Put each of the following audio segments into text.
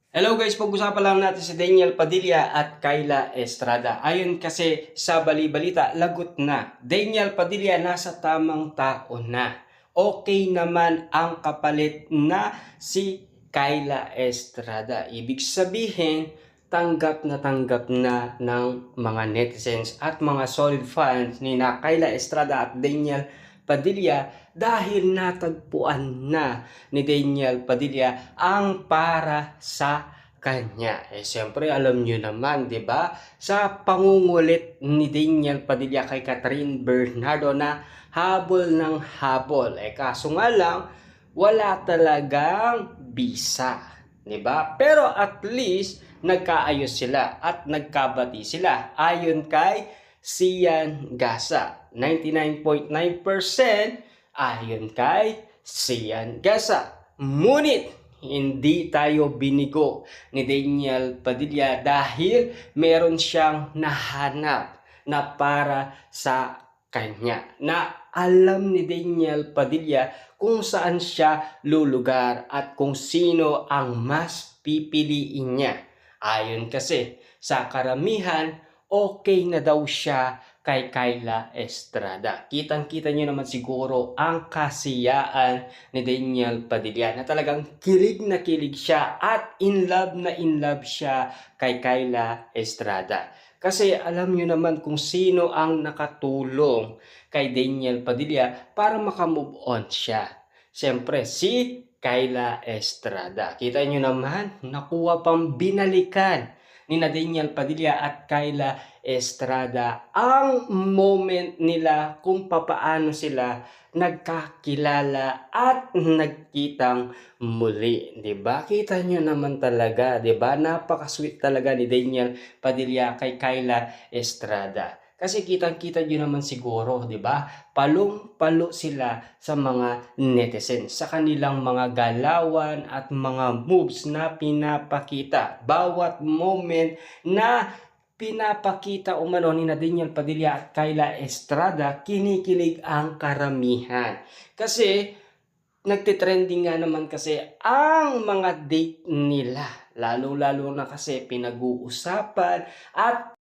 Hello guys, pag-usapan lang natin si Daniel Padilla at Kyla Estrada. Ayon kasi sa bali-balita, lagot na. Daniel Padilla nasa tamang tao na. Okay naman ang kapalit na si Kyla Estrada. Ibig sabihin, tanggap na ng mga netizens at mga solid fans ni na Kyla Estrada at Daniel Padilla dahil natagpuan na ni Daniel Padilla ang para sa kanya. Siyempre alam nyo naman, 'di ba? Sa pangungulit ni Daniel Padilla kay Catherine Bernardo na habol ng habol. Kaso nga lang wala talagang bisa, 'di ba? Pero at least nagkaayos sila at nagkabati sila ayon kay Sian Gasa. 99.9% ayon kay Sian Gasa. Ngunit hindi tayo binigo ni Daniel Padilla dahil meron siyang nahanap na para sa kanya. Na alam ni Daniel Padilla kung saan siya lulugar at kung sino ang mas pipiliin niya. Ayon kasi sa karamihan, okay na daw siya kay Kyla Estrada. Kitang-kita niyo naman siguro ang kasiyaan ni Daniel Padilla na talagang kilig na kilig siya at in love siya kay Kyla Estrada. Kasi alam niyo naman kung sino ang nakatulong kay Daniel Padilla para makamove on siya. Siyempre, si Kyla Estrada. Kita niyo naman, nakuha pang binalikan ni Daniel Padilla at Kyla Estrada ang moment nila kung papaano sila nagkakilala at nagkitang muli, 'di ba? Kita nyo naman talaga, 'di ba? Napaka-sweet talaga ni Daniel Padilla kay Kyla Estrada. Kasi kitang-kita nyo naman siguro, 'di ba? Palong-palo sila sa mga netizens sa kanilang mga galawan at mga moves na pinapakita. Bawat moment na pinapakita umano ni Daniel Padilla at Kyla Estrada, kinikilig ang karamihan. Kasi nagtitrending nga naman kasi ang mga date nila. Lalo-lalo na kasi pinag-uusapan at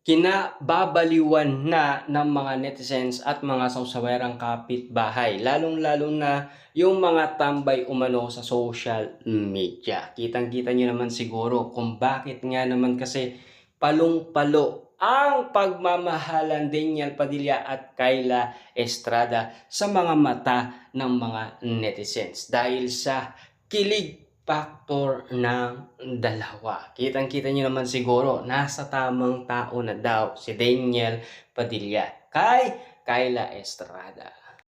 kinababaliwan na ng mga netizens at mga sawsawerang kapitbahay. Lalong-lalo na yung mga tambay umano sa social media. Kitang-kita nyo naman siguro kung bakit nga naman kasi palong-palo ang pagmamahalan Daniel Padilla at Kyla Estrada sa mga mata ng mga netizens dahil sa kilig factor ng dalawa. Kitang-kita niyo naman siguro, nasa tamang tao na daw si Daniel Padilla kay Kyla Estrada.